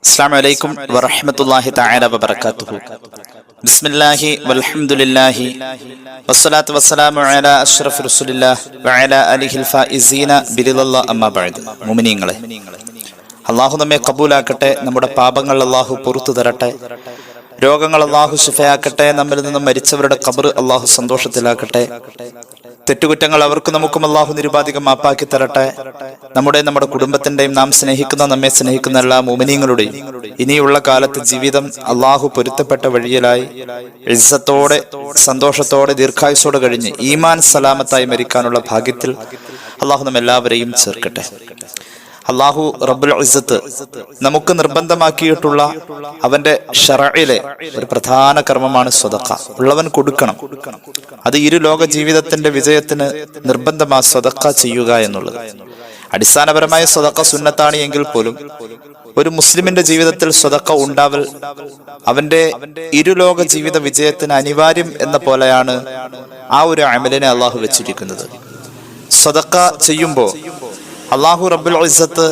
അസ്സലാമു അലൈക്കും വറഹ്മത്തുള്ളാഹി തആല വബറകാതുഹു. ബിസ്മില്ലാഹി വൽഹംദുലില്ലാഹി വസ്സലാത്തു വസ്സലാമു അലാ അഷ്റഫി റസൂലില്ലാഹി വഅലാ ആലിഹിൽ ഫായിസീന ബിറിദല്ലാഹി അമ്മാ ബഅദ്. മുഅ്മിനീങ്ങളെ, അല്ലാഹു നമ്മെ കബൂലാക്കട്ടെ. നമ്മുടെ പാപങ്ങൾ അല്ലാഹു പുറത്തു തരട്ടെ. രോഗങ്ങൾ അല്ലാഹു ശിഫയാക്കട്ടെ. നമ്മിൽ നിന്നും മരിച്ചവരുടെ ഖബർ അല്ലാഹു സന്തോഷത്തിലാക്കട്ടെ. തെറ്റുകുറ്റങ്ങൾ അവർക്കും നമുക്കും അല്ലാഹു നിരുപാധികം മാപ്പാക്കി തരട്ടെ. നമ്മുടെ കുടുംബത്തിന്റെയും നാം സ്നേഹിക്കുന്ന നമ്മെ സ്നേഹിക്കുന്ന എല്ലാ മുഅ്മിനീങ്ങളുടെയും ഇനിയുള്ള കാലത്ത് ജീവിതം അല്ലാഹു പൊരുത്തപ്പെട്ട വഴിയിലായി ഇസ്സത്തോടെ സന്തോഷത്തോടെ ദീർഘായുസ്സോടെ കഴിഞ്ഞ് ഈമാൻ സലാമത്തായി മരിക്കാനുള്ള ഭാഗ്യത്തിൽ അല്ലാഹു നമ്മെല്ലാവരെയും ചേർക്കട്ടെ. അല്ലാഹു റബ്ബുൽ ഇസ്സത്ത് നമുക്ക് നിർബന്ധമാക്കിയിട്ടുള്ള അവന്റെ ശറഇലെ ഒരു പ്രധാന കർമ്മമാണ് സ്വതക്ക. ഉള്ളവൻ കൊടുക്കണം. അത് ഇരു ലോക ജീവിതത്തിന്റെ വിജയത്തിന് നിർബന്ധമാ സ്വതക്ക ചെയ്യുക എന്നുള്ളത്. അടിസ്ഥാനപരമായ സ്വതക്ക സുന്നത്താണ് എങ്കിൽ പോലും ഒരു മുസ്ലിമിന്റെ ജീവിതത്തിൽ സ്വതക്ക ഉണ്ടാവൽ അവന്റെ ഇരുലോക ജീവിത വിജയത്തിന് അനിവാര്യം എന്ന പോലെയാണ് ആ ഒരു അമലിനെ അള്ളാഹു വെച്ചിരിക്കുന്നത്. സ്വതക്ക ചെയ്യുമ്പോൾ അള്ളാഹു റബ്ബുൽ ഇസ്സത്ത്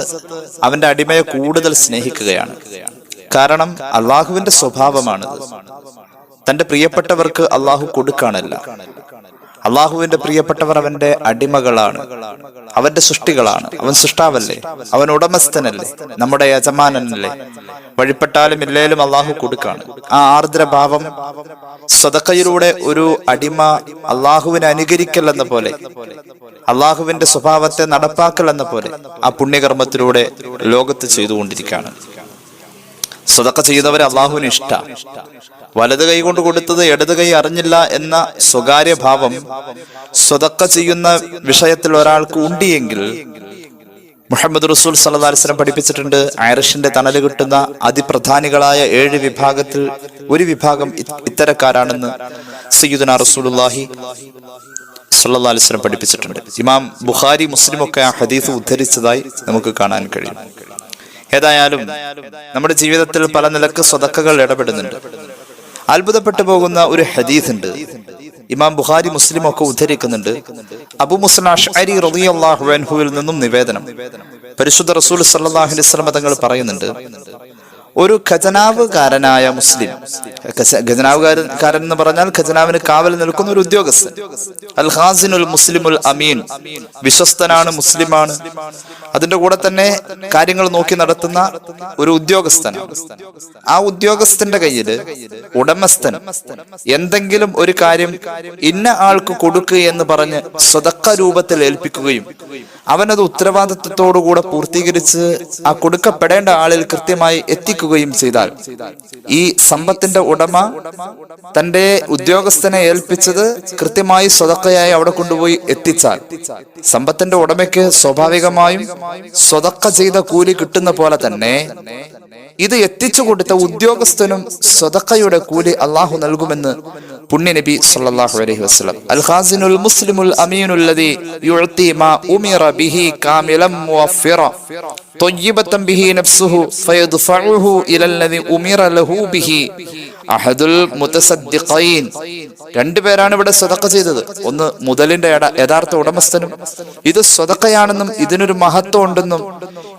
അവന്റെ അടിമയെ കൂടുതൽ സ്നേഹിക്കുകയാണ്. കാരണം അള്ളാഹുവിന്റെ സ്വഭാവമാണിത്. തന്റെ പ്രിയപ്പെട്ടവർക്ക് അള്ളാഹു കൊടുക്കാനല്ല. അള്ളാഹുവിന്റെ പ്രിയപ്പെട്ടവർ അവന്റെ അടിമകളാണ്, അവന്റെ സൃഷ്ടികളാണ്. അവൻ സൃഷ്ടാവല്ലേ, അവൻ ഉടമസ്ഥനല്ലേ, നമ്മുടെ യജമാനനല്ലേ. വഴിപ്പെട്ടാലും ഇല്ലേലും അള്ളാഹു കൊടുക്കാണ്. ആ ആർദ്രഭാവം സദഖയിലൂടെ ഒരു അടിമ അള്ളാഹുവിനെ അനുകരിക്കൽ എന്ന പോലെ, അള്ളാഹുവിന്റെ സ്വഭാവത്തെ നടപ്പാക്കൽ എന്ന പോലെ ആ പുണ്യകർമ്മത്തിലൂടെ ലോകത്ത് ചെയ്തുകൊണ്ടിരിക്കുകയാണ്. സദഖ ചെയ്തവരെ അള്ളാഹുവിന് ഇഷ്ടം. വലത് കൈ കൊണ്ട് കൊടുത്തത് ഇടത് കൈ അറിഞ്ഞില്ല എന്ന സ്വകാര്യ ഭാവം സദഖ ചെയ്യുന്ന വിഷയത്തിൽ ഒരാൾക്ക് ഉണ്ടിയെങ്കിൽ മുഹമ്മദ് റസൂൽ സല്ലല്ലാഹു അലൈഹി വസല്ലം പഠിപ്പിച്ചിട്ടുണ്ട്, അർശിന്റെ തണല് കിട്ടുന്ന അതിപ്രധാനികളായ 7 വിഭാഗത്തിൽ ഒരു വിഭാഗം ഇത്തരക്കാരാണെന്ന് സയ്യിദുനാ റസൂലുള്ളാഹി സല്ലല്ലാഹു അലൈഹി വസല്ലം പഠിപ്പിച്ചിട്ടുണ്ട്. ഇമാം ബുഖാരി മുസ്ലിം ഒക്കെ ആ ഹദീസ് ഉദ്ധരിച്ചതായി നമുക്ക് കാണാൻ കഴിയും. ഏതായാലും നമ്മുടെ ജീവിതത്തിൽ പല നിലക്ക് സ്വതക്കകൾ ഇടപെടുന്നുണ്ട്. അത്ഭുതപ്പെട്ടു പോകുന്ന ഒരു ഹദീസ് ഉണ്ട്, ഇമാം ബുഖാരി മുസ്ലിം ഒക്കെ ഉദ്ധരിക്കുന്നുണ്ട്. അബൂ മുസ്ലിം അശ്അരി റളിയല്ലാഹു അൻഹുവിൽ നിന്നും നിവേദനം. പരിശുദ്ധ റസൂൽ സല്ലല്ലാഹു അലൈഹി വസല്ലം തങ്ങൾ പറയുന്നുണ്ട്, ഒരു ഖജനാവുകാരനായ മുസ്ലിം, ഖജനാവുകാരൻ എന്ന് പറഞ്ഞാൽ ഖജനാവിന് കാവൽ നിൽക്കുന്ന ഒരു ഉദ്യോഗസ്ഥൻ, അൽ ഖാസിനുൽ മുസ്ലിമുൽ അമീൻ, വിശ്വസ്തനാണ്, മുസ്ലിമാണ്, അതിന്റെ കൂടെ തന്നെ കാര്യങ്ങൾ നോക്കി നടത്തുന്ന ഒരു ഉദ്യോഗസ്ഥനാണ്. ആ ഉദ്യോഗസ്ഥന്റെ കയ്യില് ഉടമസ്ഥൻ എന്തെങ്കിലും ഒരു കാര്യം ഇന്ന ആൾക്ക് കൊടുക്കുക എന്ന് പറഞ്ഞ് സ്വതക്ക രൂപത്തിൽ ഏൽപ്പിക്കുകയും അവനത് ഉത്തരവാദിത്വത്തോടുകൂടെ പൂർത്തീകരിച്ച് ആ കൊടുക്കപ്പെടേണ്ട ആളിൽ കൃത്യമായി എത്തിക്കുകയും ചെയ്താൽ, ഈ സമ്പത്തിന്റെ ഉടമ തന്റെ ഉദ്യോഗസ്ഥനെ ഏൽപ്പിച്ചത് കൃത്യമായി സ്വതക്കയായി അവിടെ കൊണ്ടുപോയി എത്തിച്ചാൽ സമ്പത്തിന്റെ ഉടമയ്ക്ക് സ്വാഭാവികമായും സ്വതക്ക ചെയ്ത കൂലി കിട്ടുന്ന പോലെ തന്നെ ഇത് എത്തിച്ചു കൊടുത്ത ഉദ്യോഗസ്ഥനും സ്വതക്കയുടെ കൂലി അള്ളാഹു നൽകുമെന്ന് പുണ്യ നബി സല്ലല്ലാഹു അലൈഹി വസല്ലം. അൽ ഖാസിനുൽ മുസ്ലിമുൽ അമീനുല്ലദി യുഅതി മാ ഉമിറ ബിഹി കാമിലൻ മുവഫിറ ത്വയ്യിബതൻ ബിഹി നഫ്സുഹു ഫയദ്ഫഉഹു ഇലല്ലദി ഉമിറ ലഹു ബിഹി അഹദുൽ മുതസദ്ദിഖീൻ. 2 പേരാണ് ഇവിടെ സ്വതക്ക ചെയ്തത്. ഒന്ന് മുതലിന്റെ യഥാർത്ഥ ഉടമസ്ഥനും ഇത് സ്വതക്കയാണെന്നും ഇതിനൊരു മഹത്വം ഉണ്ടെന്നും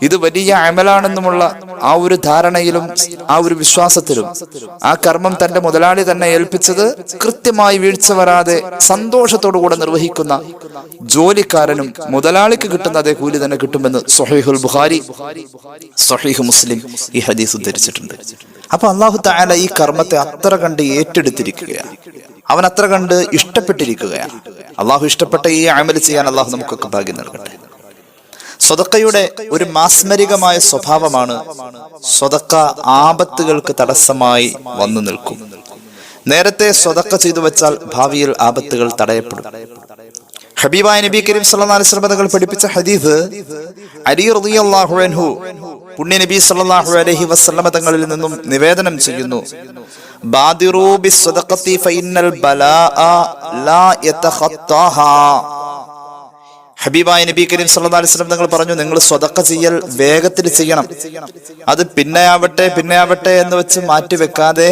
ഇത് വലിയ അമലാണെന്നുമുള്ള ആ ഒരു ധാരണയിലും ആ ഒരു വിശ്വാസത്തിലും ആ കർമ്മം തന്റെ മുതലാളി തന്നെ ഏൽപ്പിച്ചത് കൃത്യമായി വീഴ്ച വരാതെ സന്തോഷത്തോടു കൂടെ നിർവഹിക്കുന്ന ജോലിക്കാരനും മുതലാളിക്ക് കിട്ടുന്ന അതേ കൂലി തന്നെ കിട്ടുമെന്ന് സ്വഹീഹുൽ ബുഖാരി, സ്വഹീഹ് മുസ്ലിം ഈ ഹദീസ് ഉദ്ധരിച്ചിട്ടുണ്ട്. അപ്പൊ അല്ലാഹു തആല ഈ കർമ്മത്തെ അത്ര കണ്ട് ഏറ്റെടുത്തിരിക്കുകയാണ്. അവൻ അത്ര കണ്ട് ഇഷ്ടപ്പെട്ടിരിക്കുകയാണ്. അള്ളാഹു ഇഷ്ടപ്പെട്ട ഈ അമൽ ചെയ്യാൻ അള്ളാഹു നമുക്കൊക്കെ ഭാഗ്യം നൽകട്ടെ. സ്വതക്കയുടെ ഒരു മാസ്മരികമായ സ്വഭാവമാണ് സ്വതക്ക ആപത്തുകൾക്ക് തടസ്സമായി വന്നു നിൽക്കും. നേരത്തെ സ്വതക്ക ചെയ്തു വെച്ചാൽ ഭാവിയിൽ ആപത്തുകൾ തടയപ്പെടും. ഹബീബായ നബി കരീം സല്ലല്ലാഹു അലൈഹി വസല്ലം തങ്ങൾ പഠിപ്പിച്ച ഹദീസ്, അലി റളിയല്ലാഹു അൻഹു പുണ്യ നബി സല്ലല്ലാഹു അലൈഹി വസല്ലം തങ്ങളിൽ നിന്നും നിവേദനം ചെയ്യുന്നു, ബാദിറൂ ബിസ്സദഖത്തി ഫഇന്നൽ ബലാഅ ലാ യതഖത്താഹാ. ഹബീബായ നബി കരീം സല്ലല്ലാഹു അലൈഹി വസല്ലം തങ്ങൾ പറഞ്ഞു, നിങ്ങൾ സ്വതക്ക ചെയ്യൽ വേഗത്തിൽ ചെയ്യണം. അത് പിന്നെയാവട്ടെ എന്ന് വെച്ച് മാറ്റി വെക്കാതെ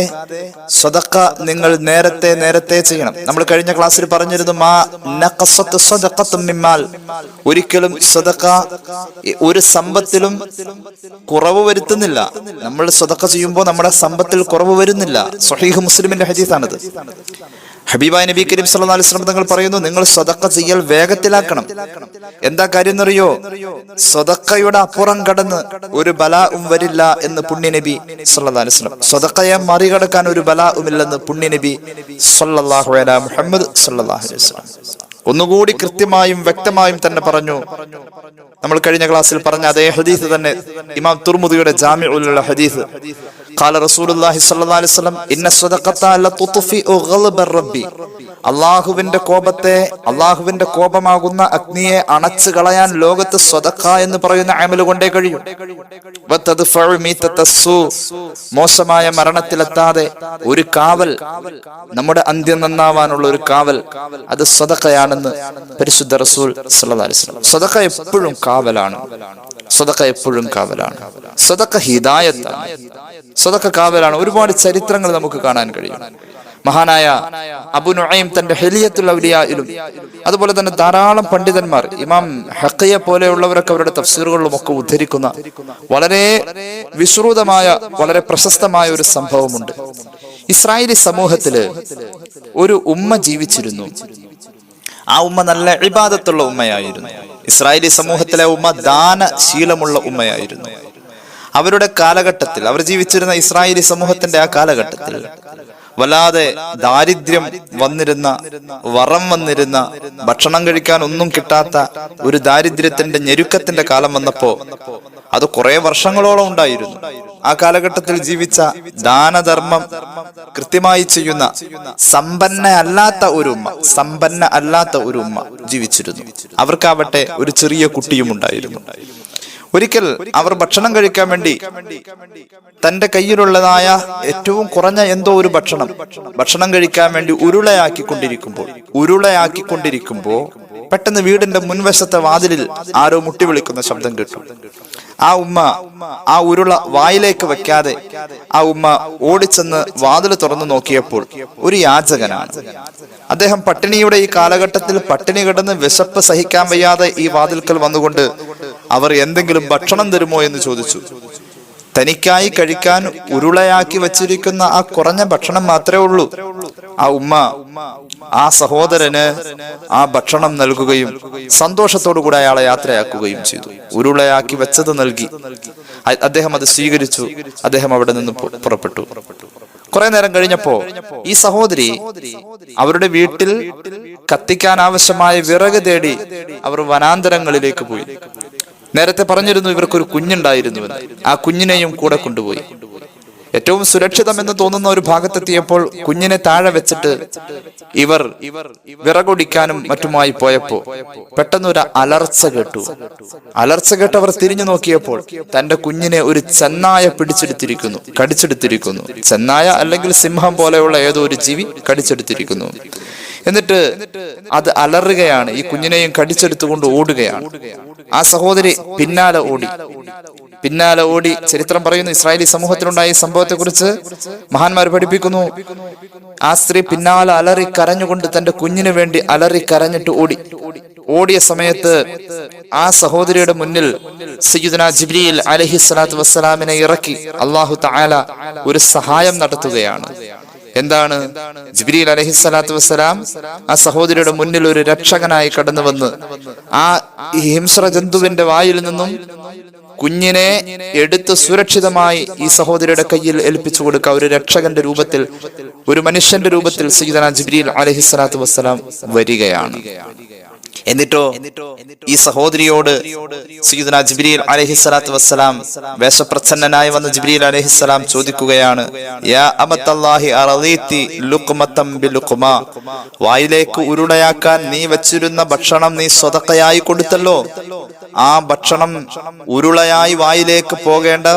സ്വതക്ക നിങ്ങൾ നേരത്തെ ചെയ്യണം. നമ്മൾ കഴിഞ്ഞ ക്ലാസ്സിൽ പറഞ്ഞിരുന്നു, മാ നഖസത്ത് സ്വദഖത്തും മിമ്മാൽ, ഒരിക്കലും സ്വതക്ക ഒരു സമ്പത്തിലും കുറവ് വരുത്തുന്നില്ല. നമ്മൾ സ്വതക്ക ചെയ്യുമ്പോൾ നമ്മുടെ സമ്പത്തിൽ കുറവ് വരുന്നില്ല. സ്വഹീഹ് മുസ്ലിമിന്റെ ഹദീസാണിത്. ഹബീബായ നബി കരീം സല്ലല്ലാഹു അലൈഹി വസല്ലം തങ്ങൾ പറയുന്നു, നിങ്ങൾ സ്വതക്ക ചെയ്യൽ വേഗത്തിലാക്കണം. എന്താ കാര്യം എന്നറിയോ? സ്വതക്കയുടെ അപ്പുറം കടന്ന് ഒരു ബലാഉം വരില്ല എന്ന് പുണ്യ നബി സല്ലല്ലാഹു അലൈഹി വസല്ലം. സ്വതക്കയെ മറികടക്കാൻ ഒരു ബലാഉം ഇല്ലെന്ന് പുണ്യ നബി സല്ലല്ലാഹു അലൈഹി മുഹമ്മദ് സല്ലല്ലാഹു അലൈഹി വസല്ലം ഒന്നുകൂടി കൃത്യമായും വ്യക്തമായും തന്നെ പറഞ്ഞു. നമ്മൾ കഴിഞ്ഞ ക്ലാസ്സിൽ പറഞ്ഞ അതേ ഹദീസ് തന്നെ ഇമാം തുർമുദിയുടെ ജാമിഉലുള്ള ഹദീസ്. ഖാല റസൂലുള്ളാഹി സ്വല്ലല്ലാഹു അലൈഹി വസല്ലം, ഇന്ന സ്വദഖത ലതുത്ഫിഉ ഗളബർ റബ്ബി, അള്ളാഹുവിന്റെ കോപമാകുന്ന അഗ്നിയെ അണച്ചു കളയാൻ ലോകത്ത് സ്വദഖ എന്ന് പറയുന്ന അമല് കൊണ്ടേ കഴിയും. മോശമായ മരണത്തിലെത്താതെ ഒരു കാവൽ, നമ്മുടെ അന്ത്യം നന്നാവാനുള്ള ഒരു കാവൽ, അത് സ്വദഖയാണെന്ന് പരിശുദ്ധ റസൂൽ സല്ലല്ലാഹു അലൈഹി വസല്ലം. സ്വദഖ എപ്പോഴും കാവലാണ്. സ്വദഖ ഹിദായത്താണ്. സ്വദഖ കാവലാണ്. ഒരുപാട് ചരിത്രങ്ങൾ നമുക്ക് കാണാൻ കഴിയും. മഹാനായ അബു നുഐം തന്റെ ഹിലിയത്തുൽ ഔലിയായിലും അതുപോലെ തന്നെ ധാരാളം പണ്ഡിതന്മാർ, ഇമാം ഹഖിയ പോലെയുള്ളവരൊക്കെ അവരുടെ തഫ്സീറുകളിലും ഒക്കെ ഉദ്ധരിക്കുന്ന വളരെ വിശ്രുതമായ, വളരെ പ്രശസ്തമായ ഒരു സംഭവമുണ്ട്. ഇസ്രായേലി സമൂഹത്തില് ഒരു ഉമ്മ ജീവിച്ചിരുന്നു. ആ ഉമ്മ നല്ല ഇബാദത്തുള്ള ഉമ്മയായിരുന്നു. ഇസ്രായേലി സമൂഹത്തിലെ ഉമ്മ ദാനശീലമുള്ള ഉമ്മയായിരുന്നു. അവരുടെ കാലഘട്ടത്തിൽ, അവർ ജീവിച്ചിരുന്ന ഇസ്രായേലി സമൂഹത്തിന്റെ ആ കാലഘട്ടത്തിൽ വല്ലാതെ ദാരിദ്ര്യം വന്നിരുന്ന, വറം വന്നിരുന്ന, ഭക്ഷണം കഴിക്കാൻ ഒന്നും കിട്ടാത്ത ഒരു ദാരിദ്ര്യത്തിന്റെ ഞെരുക്കത്തിന്റെ കാലം വന്നപ്പോ അത് കുറെ വർഷങ്ങളോളം ഉണ്ടായിരുന്നു. ആ കാലഘട്ടത്തിൽ ജീവിച്ച, ദാനധർമ്മം കൃത്യമായി ചെയ്യുന്ന സമ്പന്ന അല്ലാത്ത ഒരു ഉമ്മ ജീവിച്ചിരുന്നു. അവർക്കാവട്ടെ ഒരു ചെറിയ കുട്ടിയും ഉണ്ടായിരുന്നു. ഒരിക്കൽ അവർ ഭക്ഷണം കഴിക്കാൻ വേണ്ടി തന്റെ കയ്യിലുള്ളതായ ഏറ്റവും കുറഞ്ഞ എന്തോ ഒരു ഭക്ഷണം കഴിക്കാൻ വേണ്ടി ഉരുളയാക്കിക്കൊണ്ടിരിക്കുമ്പോ പെട്ടെന്ന് വീടിന്റെ മുൻവശത്തെ വാതിലിൽ ആരോ മുട്ടി വിളിക്കുന്ന ശബ്ദം കേട്ടു. ആ ഉമ്മ ആ ഉരുള വായിലേക്ക് വെക്കാതെ ആ ഉമ്മ ഓടിച്ചെന്ന് വാതിൽ തുറന്നു നോക്കിയപ്പോൾ ഒരു യാചകനാണ്. അദ്ദേഹം പട്ടിണിയുടെ ഈ കാലഘട്ടത്തിൽ പട്ടിണി കിടന്ന് വിശപ്പ് സഹിക്കാൻ വയ്യാതെ ഈ വാതിൽക്കൽ വന്നുകൊണ്ട് അവർ എന്തെങ്കിലും ഭക്ഷണം തരുമോ എന്ന് ചോദിച്ചു. തനിക്കായി കഴിക്കാൻ ഉരുളയാക്കി വച്ചിരിക്കുന്ന ആ കുറഞ്ഞ ഭക്ഷണം മാത്രമേ ഉള്ളൂ. ആ ഉമ്മ ആ സഹോദരന് ആ ഭക്ഷണം നൽകുകയും സന്തോഷത്തോടുകൂടി അയാളെ യാത്രയാക്കുകയും ചെയ്തു. ഉരുളയാക്കി വെച്ചത് നൽകി. അദ്ദേഹം അത് സ്വീകരിച്ചു. അദ്ദേഹം അവിടെ നിന്ന് പുറപ്പെട്ടു. കുറെ നേരം കഴിഞ്ഞപ്പോ ഈ സഹോദരി അവരുടെ വീട്ടിൽ കത്തിക്കാൻ ആവശ്യമായ വിറക് തേടി അവർ വനാന്തരങ്ങളിലേക്ക് പോയി. നേരത്തെ പറഞ്ഞിരുന്നു ഇവർക്കൊരു കുഞ്ഞുണ്ടായിരുന്നുവെന്ന്. ആ കുഞ്ഞിനെയും കൂടെ കൊണ്ടുപോയി. ഏറ്റവും സുരക്ഷിതം എന്ന് തോന്നുന്ന ഒരു ഭാഗത്തെത്തിയപ്പോൾ കുഞ്ഞിനെ താഴെ വെച്ചിട്ട് ഇവർ വിറകൊടിക്കാനും മറ്റുമായി പോയപ്പോ പെട്ടെന്നൊരു അലർച്ച കേട്ടു. അവർ തിരിഞ്ഞു നോക്കിയപ്പോൾ തന്റെ കുഞ്ഞിനെ ഒരു ചെന്നായ കടിച്ചെടുത്തിരിക്കുന്നു. ചെന്നായ അല്ലെങ്കിൽ സിംഹം പോലെയുള്ള ഏതോ ഒരു ജീവി കടിച്ചെടുത്തിരിക്കുന്നു. എന്നിട്ട് അത് അലറുകയാണ്. ഈ കുഞ്ഞിനെയും കടിച്ചെടുത്തുകൊണ്ട് ഓടുകയാണ്. ആ സഹോദരി പിന്നാലെ ഓടി. ചരിത്രം പറയുന്നു, ഇസ്രായേലി സമൂഹത്തിലുണ്ടായ ഈ സംഭവത്തെ കുറിച്ച് മഹാന്മാർ പഠിപ്പിക്കുന്നു. ആ സ്ത്രീ പിന്നാലെ അലറി കരഞ്ഞുകൊണ്ട് തന്റെ കുഞ്ഞിന് വേണ്ടി അലറി കരഞ്ഞിട്ട് ഓടിയ സമയത്ത് ആ സഹോദരിയുടെ മുന്നിൽ സയ്യിദുനാ ജിബ്രീൽ അലൈഹിസ്സലാത്തു വസ്സലാമിനെ ഇറക്കി അല്ലാഹു തആല ഒരു സഹായം നടത്തുകയാണ്. എന്താണ്? ജിബ്രീൽ അലൈഹിസ്സലാത്തു വസ്സലാം ആ സഹോദരിയുടെ മുന്നിൽ ഒരു രക്ഷകനായി കടന്നു വന്ന് ആ ഹിംസ്ര ജന്തുവിന്റെ വായിൽ നിന്നും കുഞ്ഞിനെ എടുത്ത് സുരക്ഷിതമായി ഈ സഹോദരിയുടെ കയ്യിൽ ഏൽപ്പിച്ചു കൊടുക്കുക. ഒരു രക്ഷകന്റെ രൂപത്തിൽ, ഒരു മനുഷ്യന്റെ രൂപത്തിൽ സയ്യിദുനാ ജിബ്രീൽ അലൈഹിസ്സലാത്തു വസ്സലാം വരികയാണ്. എന്നിട്ടോ ഈ സഹോദരിയോട് സയ്യിദുനാ ജിബ്രീൽ അലൈഹിസ്സലാത്തു വസ്സലാം വേഷപ്രച്ഛന്നനായി വന്ന ജിബ്രീൽ അലൈഹിസ്സലാം ചോദിക്കുകയാണ്, യാ അമത്തല്ലാഹി അറദീതി ലുഖ്മതൻ ബിലുഖ്മ, വായിലേക്ക് ഉരുളയാക്കാൻ നീ വെച്ചിരുന്ന ഭക്ഷണം നീ സ്വതക്കയായി കൊടുത്തല്ലോ. ആ ഭക്ഷണം വായിലേക്ക് പോകേണ്ട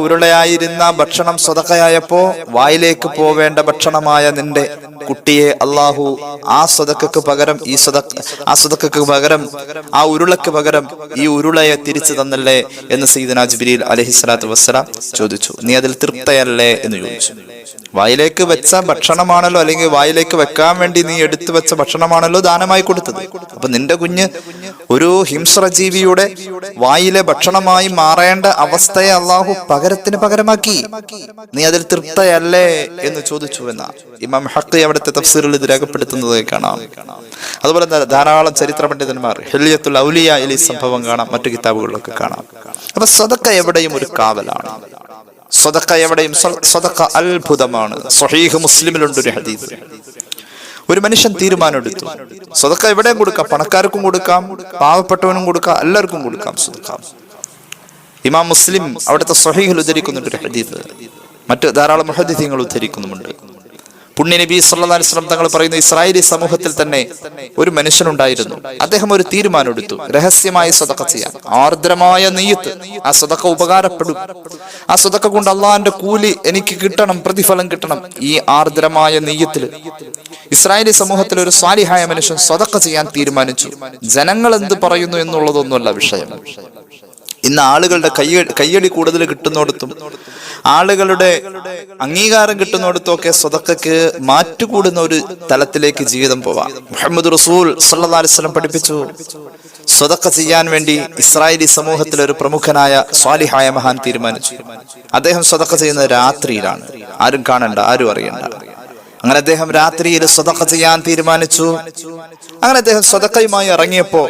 ഉരുളയായിരുന്ന ഭക്ഷണം സ്വതക്കയായപ്പോ വായിലേക്ക് പോവേണ്ട ഭക്ഷണമായ നിന്റെ കുട്ടിയെ അള്ളാഹു ആ സ്വതക്കക്ക് പകരം ആ സ്വതക്കക്ക് പകരം ആ ഉരുളക്ക് പകരം ഈ ഉരുളയെ തിരിച്ചു തന്നല്ലേ എന്ന് സയ്യിദുനാ ജിബ്രീൽ അലൈഹിസ്സലാത്തു വസ്സലാം ചോദിച്ചു. നീ അതിൽ തൃപ്തയല്ലേ എന്ന് ചോദിച്ചു. വായിലേക്ക് വെച്ച ഭക്ഷണമാണല്ലോ, അല്ലെങ്കിൽ വായിലേക്ക് വെക്കാൻ വേണ്ടി നീ എടുത്തു വെച്ച ഭക്ഷണമാണല്ലോ ദാനമായി കൊടുത്തത്. അപ്പൊ നിന്റെ കുഞ്ഞ് ഒരു ഹിംസ്രജീവിയുടെ വായിലെ ഭക്ഷണമായി മാറേണ്ട അവസ്ഥയെ അള്ളാഹു പകരത്തിന് പകരമാക്കി. നീ അതിൽ തൃപ്തയല്ലേ എന്ന് ചോദിച്ചു എന്ന ഇമാം ഹഖ് അവിടുത്തെ തഫ്സീറിൽ ഇത് രേഖപ്പെടുത്തുന്നത് കാണാം. അതുപോലെ ധാരാളം ചരിത്ര പണ്ഡിതന്മാർ ഹില്യത്തുൽ ഔലിയയിൽ ഈ സംഭവം കാണാം, മറ്റു കിതാബുകളിലൊക്കെ കാണാം. അപ്പൊ സദഖ എവിടെയും ഒരു കാവലാണ്. സദഖ എവിടെയും സദഖ അത്ഭുതമാണ്. സ്വഹീഹ് മുസ്ലിമിലുണ്ട് ഒരു ഹദീസ്. ഒരു മനുഷ്യൻ തീരുമാനമെടുത്തു, സദഖ എവിടെയും കൊടുക്കാം, പണക്കാർക്കും കൊടുക്കാം, പാവപ്പെട്ടവനും കൊടുക്കാം, എല്ലാവർക്കും കൊടുക്കാം സദഖ. ഇമാം മുസ്ലിം അവിടുത്തെ സ്വഹീഹിൽ ഉദ്ധരിക്കുന്നുണ്ട് ഒരു ഹദീസ്. മറ്റു ധാരാളം മുഹദ്ദിഥീങ്ങൾ ഉദ്ധരിക്കുന്നുമുണ്ട്. പുണ്യ നബി സല്ലല്ലാഹു അലൈഹി വസല്ലം തങ്ങൾ പറയുന്ന ഇസ്രായേലി സമൂഹത്തിൽ തന്നെ ഒരു മനുഷ്യനുണ്ടായിരുന്നു. അദ്ദേഹം ഒരു തീരുമാനമെടുത്തു, രഹസ്യമായി സദഖ ചെയ്യാൻ. ആർദ്രമായ നിയ്യത്ത്, ആ സദഖ ഉപകാരപ്പെടും, ആ സദഖ കൊണ്ട് അള്ളാഹിന്റെ കൂലി എനിക്ക് കിട്ടണം, പ്രതിഫലം കിട്ടണം. ഈ ആർദ്രമായ നിയ്യത്തിൽ ഇസ്രായേലി സമൂഹത്തിൽ ഒരു സ്വാലിഹായ മനുഷ്യൻ സദഖ ചെയ്യാൻ തീരുമാനിച്ചു. ജനങ്ങൾ എന്ത് പറയുന്നു എന്നുള്ളതൊന്നുമല്ല വിഷയം. ഇന്ന് ആളുകളുടെ കയ്യടി കൂടുതൽ കിട്ടുന്നിടത്തും ആളുകളുടെ അംഗീകാരം കിട്ടുന്നിടത്തും ഒക്കെ സ്വതക്കക്ക് മാറ്റുകൂടുന്ന ഒരു തലത്തിലേക്ക് ജീവിതം പോവാം. മുഹമ്മദ് റസൂൽ സല്ലല്ലാഹു അലൈഹി വസല്ലം പഠിപ്പിച്ചു, സ്വതക്ക ചെയ്യാൻ വേണ്ടി ഇസ്രായേലി സമൂഹത്തിലെ ഒരു പ്രമുഖനായ സ്വാലിഹായ മഹാൻ തീരുമാനിച്ചു. അദ്ദേഹം സ്വതക്ക ചെയ്യുന്നത് രാത്രിയിലാണ്, ആരും കാണണ്ട, ആരും അറിയണ്ട. അങ്ങനെ അദ്ദേഹം രാത്രിയിൽ സ്വതക്ക ചെയ്യാൻ തീരുമാനിച്ചു. അങ്ങനെ അദ്ദേഹം സ്വതക്കയുമായി ഇറങ്ങിയപ്പോ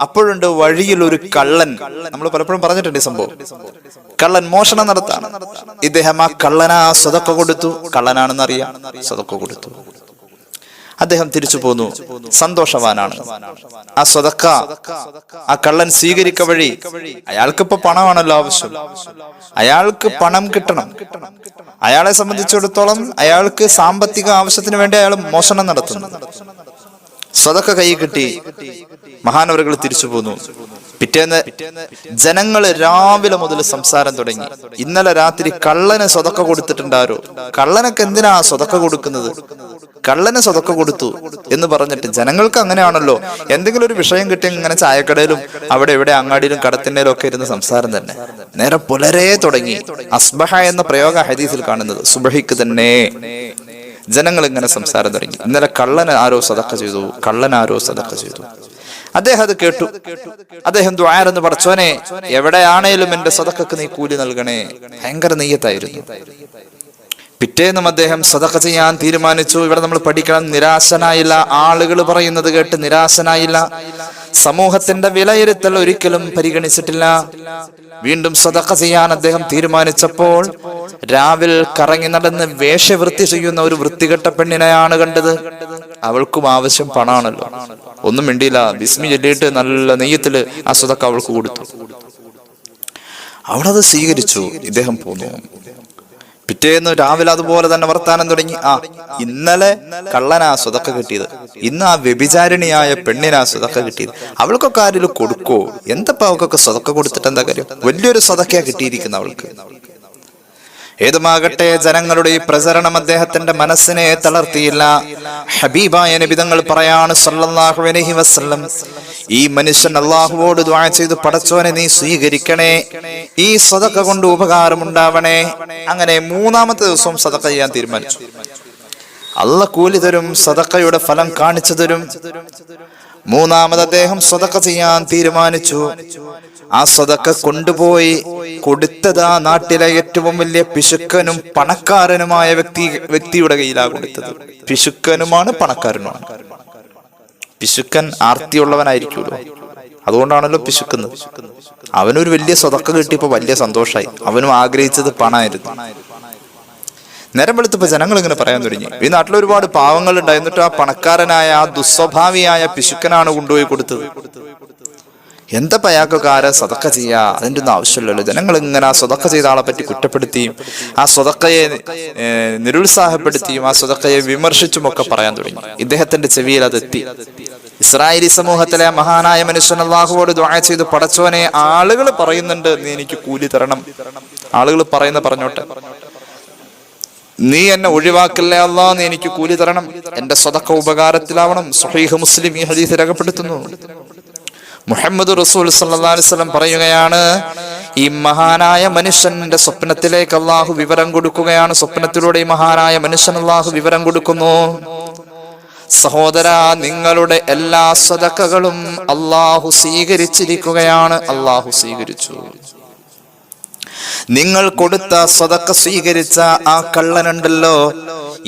അപ്പോഴുണ്ട് വഴിയിൽ ഒരു കള്ളൻ. നമ്മൾ പലപ്പോഴും പറഞ്ഞിട്ടുണ്ട് ഈ സംഭവം. കള്ളൻ മോഷണം നടത്താണ്. ഇദ്ദേഹം ആ കള്ളനാ സ്വതക്ക കൊടുത്തു. കള്ളനാണെന്ന് അറിയാം, സ്വതക്ക കൊടുത്തു. അദ്ദേഹം തിരിച്ചു പോന്നു, സന്തോഷവാനാണ്. ആ സ്വതക്ക ആ കള്ളൻ സ്വീകരിക്ക വഴി അയാൾക്കിപ്പോ പണമാണല്ലോ ആവശ്യം, അയാൾക്ക് പണം കിട്ടണം. അയാളെ സംബന്ധിച്ചിടത്തോളം അയാൾക്ക് സാമ്പത്തിക ആവശ്യത്തിന് വേണ്ടി അയാൾ മോഷണം നടത്തുന്നു. സ്വതക്ക കൈ കിട്ടി, മഹാനവറുകൾ തിരിച്ചു പോന്നു. പിറ്റേന്ന് ജനങ്ങൾ രാവിലെ മുതൽ സംസാരം തുടങ്ങി. ഇന്നലെ രാത്രി കള്ളന് സ്വതക്ക കൊടുത്തിട്ടുണ്ടാരോ, കള്ളനൊക്കെ എന്തിനാ സ്വതക്ക കൊടുക്കുന്നത്, കള്ളന് സ്വതക്ക കൊടുത്തു എന്ന് പറഞ്ഞിട്ട് ജനങ്ങൾക്ക് അങ്ങനെയാണല്ലോ, എന്തെങ്കിലും ഒരു വിഷയം കിട്ടി ഇങ്ങനെ ചായക്കടയിലും അവിടെ ഇവിടെ അങ്ങാടിയിലും കടത്തിൻ്റെലും ഒക്കെ ഇരുന്ന് സംസാരം തന്നെ. നേരെ പുലരെ തുടങ്ങി. അസ്ബഹ എന്ന പ്രയോഗ ഹദീസിൽ കാണുന്നത് സുബഹിക്ക് തന്നെ ജനങ്ങൾ ഇങ്ങനെ സംസാരം തുടങ്ങി. ഇന്നലെ കള്ളന് ആരോ സദഖ ചെയ്തു, കള്ളൻ ആരോ സദഖ ചെയ്തു. അദ്ദേഹം അത് കേട്ടു. അദ്ദേഹം ദുആയെന്ന് പടച്ചോനെ, എവിടെയാണേലും എന്റെ സദഖക്ക് നീ കൂലി നൽകണേ. ഭയങ്കര നെയ്യത്തായിരുന്നു. പിറ്റേന്നും അദ്ദേഹം സദഖ ചെയ്യാൻ തീരുമാനിച്ചു. ഇവിടെ നമ്മൾ പഠിക്കണം, നിരാശനായില്ല. ആളുകൾ പറയുന്നത് കേട്ട് നിരാശനായില്ല. സമൂഹത്തിന്റെ വിലയിരുത്തൽ ഒരിക്കലും പരിഗണിച്ചിട്ടില്ല. വീണ്ടും സദഖ ചെയ്യാൻ അദ്ദേഹം തീരുമാനിച്ചപ്പോൾ രാവിൽ കറങ്ങി നടന്ന് വേഷവൃത്തി ചെയ്യുന്ന ഒരു വൃത്തികെട്ട പെണ്ണിനെയാണ് കണ്ടത്. അവൾക്കും ആവശ്യം പണാണല്ലോ. ഒന്നും മിണ്ടിയില്ല. ബിസ്മി ചൊല്ലിയിട്ട് നല്ല നെയ്യത്തില് ആ സദഖ അവൾക്ക് കൊടുത്തു. അവളത് സ്വീകരിച്ചു. ഇദ്ദേഹം പോന്നു. പിറ്റേന്ന് രാവിലെ അതുപോലെ തന്നെ വർത്താനം തുടങ്ങി. ഇന്നലെ കള്ളനാ സ്വതക്ക കിട്ടിയത്, ഇന്ന് ആ വ്യഭിചാരിണിയായ പെണ്ണിനാ സ്വതക്ക കിട്ടിയത്. അവൾക്കൊക്കെ ആരെങ്കിലും കൊടുക്കോ? എന്തപ്പോ അവൾക്കൊക്കെ സ്വതക്ക കൊടുത്തിട്ട് എന്താ കാര്യം? വലിയൊരു സ്വതക്കയാ കിട്ടിയിരിക്കുന്ന അവൾക്ക്. ഏതുമാകട്ടെ, ജനങ്ങളുടെ ഈ പ്രചരണം അദ്ദേഹത്തിന്റെ മനസ്സിനെ തളർത്തിയില്ല. ഹബീബായ നബി തങ്ങൾ പറയാണ് സല്ലല്ലാഹു അലൈഹി വസല്ലം, ഈ മനുഷ്യൻ അള്ളാഹുവോട് ദുആ ചെയ്തു, പടച്ചോനെ നീ സ്വീകരിക്കണേ, ഈ സദഖ കൊണ്ട് ഉപകാരമുണ്ടാവണേ. അങ്ങനെ മൂന്നാമത്തെ ദിവസവും സദഖ ചെയ്യാൻ തീരുമാനിച്ചു. അള്ളാഹ് കൂലി തരും, സദഖയുടെ ഫലം കാണിച്ചു തരും. മൂന്നാമത് അദ്ദേഹം സദഖ ചെയ്യാൻ തീരുമാനിച്ചു. ആ സദഖ കൊണ്ടുപോയി കൊടുത്തത് ആ നാട്ടിലെ ഏറ്റവും വലിയ പിശുക്കനും പണക്കാരനുമായ വ്യക്തിയുടെ കയ്യിലാണ് കൊടുത്തത്. പിശുക്കനുമാണ് പണക്കാരനുമാണ്. പിശുക്കൻ ആർത്തിയുള്ളവനായിരിക്കുമല്ലോ, അതുകൊണ്ടാണല്ലോ പിശുക്കുന്നത്. അവനൊരു വലിയ സദഖ കിട്ടിയപ്പോ വലിയ സന്തോഷമായി. അവനും ആഗ്രഹിച്ചത് പണമായിരുന്നു. നേരം വെളുത്തപ്പോ ജനങ്ങൾ ഇങ്ങനെ പറയാൻ തുടങ്ങി, ഈ നാട്ടിൽ ഒരുപാട് പാവങ്ങൾ ഉണ്ടായിരുന്നിട്ട് ആ പണക്കാരനായ ആ ദുസ്വഭാവിയായ പിശുക്കനാണ് കൊണ്ടുപോയി കൊടുത്തത്. എന്താ അയാൾക്കൊക്കെ ആരാ സദഖ ചെയ്യാ, അതിൻ്റെ ഒന്നും ആവശ്യമില്ലല്ലോ. ജനങ്ങൾ ഇങ്ങനെ ആ സദഖ ചെയ്ത ആളെ പറ്റി കുറ്റപ്പെടുത്തിയും ആ സദഖയെ നിരുത്സാഹപ്പെടുത്തിയും ആ സദഖയെ വിമർശിച്ചും ഒക്കെ പറയാൻ തുടങ്ങി. ഇദ്ദേഹത്തിന്റെ ചെവിയിൽ അതെത്തി. ഇസ്രായേലി സമൂഹത്തിലെ മഹാനായ മനുഷ്യൻ അല്ലാഹുവോട് ദുആ ചെയ്തു, പടച്ചോനെ, ആളുകൾ പറയുന്നുണ്ട് നീ എനിക്ക് കൂലി തരണം, ആളുകൾ പറഞ്ഞോട്ടെ, നീ എന്നെ ഒഴിവാക്കല്ലേ അല്ലാ, നീ എനിക്ക് കൂലി തരണം, എന്റെ സ്വതക്ക ഉപകാരത്തിലാവണം. സ്വഹീഹ് മുസ്ലിം ഈ ഹദീസ് രേഖപ്പെടുത്തുന്നു. മുഹമ്മദ് റസൂൽ സല്ലല്ലാഹു അലൈഹി വസല്ലം പറയുകയാണ്, ഈ മഹാനായ മനുഷ്യന്റെ സ്വപ്നത്തിലേക്ക് അള്ളാഹു വിവരം കൊടുക്കുകയാണ്. സ്വപ്നത്തിലൂടെ ഈ മഹാനായ മനുഷ്യൻ അള്ളാഹു വിവരം കൊടുക്കുന്നു. സഹോദരാ, നിങ്ങളുടെ എല്ലാ സദഖകളും അള്ളാഹു സ്വീകരിച്ചിരിക്കുകയാണ്. അള്ളാഹു സ്വീകരിച്ചു. നിങ്ങൾ കൊടുത്ത സ്വതക്ക സ്വീകരിച്ച ആ കള്ളനുണ്ടല്ലോ,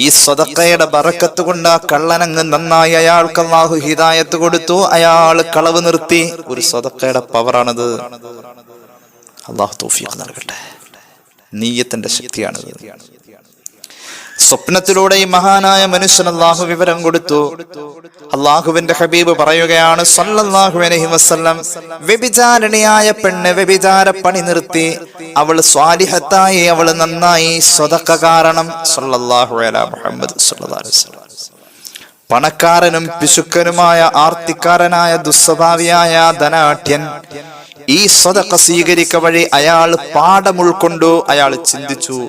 ഈ സ്വതക്കയുടെ ബറക്കത്ത് കൊണ്ട് ആ കള്ളനങ്ങ് നന്നായി, അയാൾക്ക് അല്ലാഹു ഹിദായത്ത് കൊടുത്തു, അയാൾ കളവ് നിർത്തി. ഒരു സ്വതക്കയുടെ പവറാണത്. അല്ലാഹു തൗഫീഖ് നൽകട്ടെ. നീയത്തിന്റെ ശക്തിയാണത്. സ്വപ്നത്തിലൂടെ ഈ മഹാനായ മനുഷ്യൻ അല്ലാഹു വിവരം കൊടുത്തു. അല്ലാഹുവിന്റെ ഹബീബ് പറയുകയാണ് സല്ലല്ലാഹു അലൈഹി വസല്ലം, വ്യഭിചാരിണിയായ പെണ്ണ് വ്യഭിചാര പണി നിർത്തി, അവൾ സ്വാലിഹത്തായി, അവൾ നന്നായി സ്വതക്ക കാരണം. സല്ലല്ലാഹു അലാ മുഹമ്മദ് സല്ലല്ലാഹു അലൈഹി വസല്ലം. പണക്കാരനും പിശുക്കനുമായ ആർത്തിക്കാരനായ ദുസ്വഭാവിയായ ധനാഢ്യൻ ഈ സ്വതക്ക സ്വീകരിക്ക വഴി അയാൾ പാഠം ഉൾക്കൊണ്ടു. അയാൾ ചിന്തിച്ചു,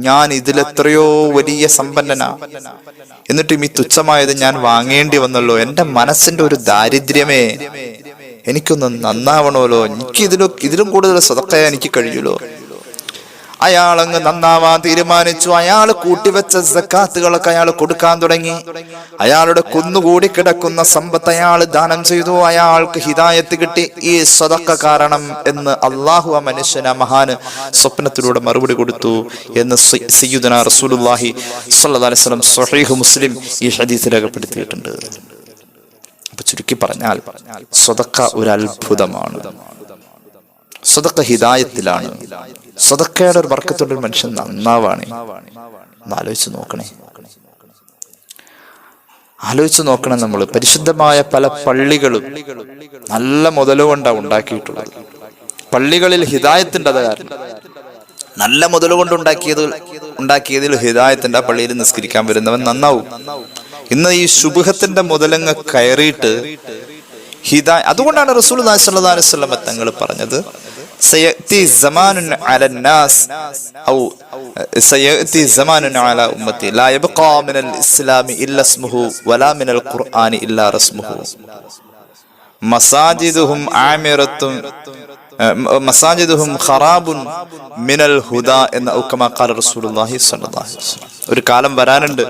ഞാൻ ഇതിലെത്രയോ വലിയ സമ്പന്നനാ, എന്നിട്ടും ഈ തുച്ഛമായത് ഞാൻ വാങ്ങേണ്ടി വന്നല്ലോ. എന്റെ മനസ്സിന്റെ ഒരു ദാരിദ്ര്യമേ, എനിക്കൊന്ന് നന്നാവണമല്ലോ, ഇതിലും കൂടുതൽ സ്വതക്കയ എനിക്ക് കഴിയുമല്ലോ. അയാളങ്ങ് നന്നാവാൻ തീരുമാനിച്ചു. അയാൾ കൂട്ടിവെച്ച സക്കാത്തുകളൊക്കെ അയാൾ കൊടുക്കാൻ തുടങ്ങി. അയാളുടെ കുന്നുകൂടി കിടക്കുന്ന സമ്പത്ത് അയാൾ ദാനം ചെയ്തു. അയാൾക്ക് ഹിദായത്ത് കിട്ടി. ഈ സ്വതക്ക കാരണം എന്ന് അള്ളാഹു ആ മനുഷ്യന്, ആ മഹാന് സ്വപ്നത്തിലൂടെ മറുപടി കൊടുത്തു എന്ന് സയ്യിദുനാ റസൂലുള്ളാഹി സ്വല്ലല്ലാഹു അലൈഹി വസല്ലം സ്വഹീഹ് മുസ്ലിം ഈ ഹദീസ് രേഖപ്പെടുത്തിയിട്ടുണ്ട്. അപ്പൊ ചുരുക്കി പറഞ്ഞാൽ സ്വതക്ക ഒരു അത്ഭുതമാണ്. സ്വതക്ക ഹിദായത്തിലാണ്. സ്വതക്കയുടെ ഒരു ബർക്കത്തുള്ള ഒരു മനുഷ്യൻ നന്നാവാണ്. ആലോചിച്ച് നോക്കണം. നമ്മൾ പരിശുദ്ധമായ പല പള്ളികളും നല്ല മുതലുകൊണ്ടാണ് ഉണ്ടാക്കിയിട്ടുള്ളത്. പള്ളികളിൽ ഹിദായത്തിന്റെ കാരണം, നല്ല മുതലുകൊണ്ട് ഉണ്ടാക്കിയതിൽ ഹിദായത്തിന്റെ ആ പള്ളിയിൽ നിസ്കരിക്കാൻ വരുന്നവൻ നന്നാവും. ഇന്ന് ഈ ശുബ്ഹത്തിന്റെ മുതലങ്ങ് കയറിയിട്ട് അതുകൊണ്ടാണ് റസൂലുള്ളാഹി സ്വല്ലല്ലാഹു അലൈഹി വസല്ലം തങ്ങൾ പറഞ്ഞത്, സയഅതി സമാനുൻ അലന്നാസ് ഔ സയഅതി സമാനുൻ അലാ ഉമ്മത്തി ലാ യബ്ഖാ മിനൽ ഇസ്ലാമി ഇല്ലാ ഇസ്മുഹു വലാ മിനൽ ഖുർആനി ഇല്ലാ റസ്മുഹു മസാജിദുഹും ആമിറത്തും മസാജിദുഹും ഖറാബുൻ മിനൽ ഹുദാ എന്ന ഉക്കമാ ഖാല റസൂലുള്ളാഹി സ്വല്ലല്ലാഹു അലൈഹി വസല്ലം. ഒരു കാലം വരാനുണ്ട്,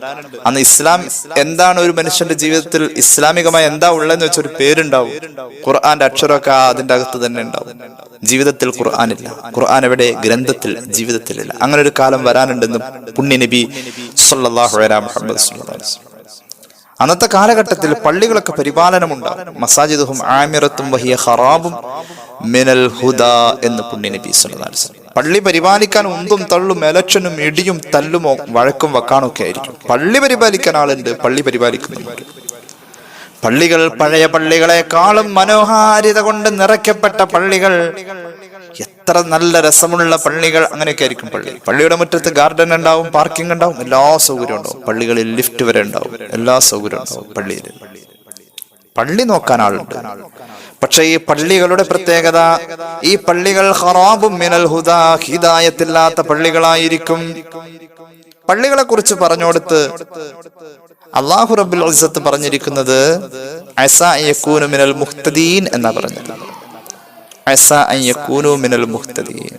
അന്ന് ഇസ്ലാം എന്താണ്, ഒരു മനുഷ്യന്റെ ജീവിതത്തിൽ ഇസ്ലാമികമായി എന്താ ഉള്ളതെന്ന് വെച്ചൊരു പേരുണ്ടാവും. ഖുർആന്റെ അക്ഷരമൊക്കെ അതിന്റെ അകത്ത് തന്നെ ഉണ്ടാവും. ജീവിതത്തിൽ ഖുർആനില്ല. ഖുർആൻ എവിടെ? ഗ്രന്ഥത്തിൽ, ജീവിതത്തിലില്ല. അങ്ങനെ ഒരു കാലം വരാനുണ്ടെന്ന് പുണ്യ നബി സല്ലല്ലാഹു അലൈഹി മുഹമ്മദ് സല്ലല്ലാഹു അലൈഹി വസല്ലം. അന്നത്തെ കാലഘട്ടത്തിൽ പള്ളികളൊക്കെ പരിപാലനമുണ്ടാകും. മസാജിദുഹും ആമിറത്തും വഹിയ ഖറാബും മിനൽ ഹുദാ എന്ന് പുണ്യ നബി സല്ലല്ലാഹു അലൈഹി വസല്ലം. പള്ളി പരിപാലിക്കാൻ ഉന്തും തള്ളും ഇലക്ഷനും ഇടിയും തല്ലുമോ വഴക്കും വക്കാണൊക്കെ ആയിരിക്കും. പള്ളി പരിപാലിക്കാൻ ആളുണ്ട്, പള്ളി പരിപാലിക്കുന്നുണ്ട്. പള്ളികൾ പഴയ പള്ളികളെക്കാളും മനോഹാരിത കൊണ്ട് നിറയ്ക്കപ്പെട്ട പള്ളികൾ, എത്ര നല്ല രസമുള്ള പള്ളികൾ, അങ്ങനെയൊക്കെ ആയിരിക്കും പള്ളി. പള്ളിയുടെ മുറ്റത്ത് ഗാർഡൻ ഉണ്ടാവും, പാർക്കിംഗ് ഉണ്ടാവും, എല്ലാ സൗകര്യവും ഉണ്ടാവും. പള്ളികളിൽ ലിഫ്റ്റ് വരെ ഉണ്ടാവും, എല്ലാ സൗകര്യവും ഉണ്ടാവും പള്ളിയിൽ. പള്ളി നോക്കാൻ ആളുണ്ട്. പക്ഷെ ഈ പള്ളികളുടെ പ്രത്യേകത, ഈ പള്ളികൾ ഖറാബും മിനൽ ഹുദാ, ഹിദായത്തില്ലാത്ത പള്ളികളായിരിക്കും. പള്ളികളെ കുറിച്ച് പറഞ്ഞുകൊടുത്ത് അല്ലാഹു റബ്ബുൽ ഇസ്സത്ത് പറഞ്ഞിരിക്കുന്നത് അസാ അൻ യകൂനു മിനൽ മുഹ്തദീൻ എന്നാ പറഞ്ഞത്. അസാ അൻ യകൂനു മിനൽ മുഹ്തദീൻ.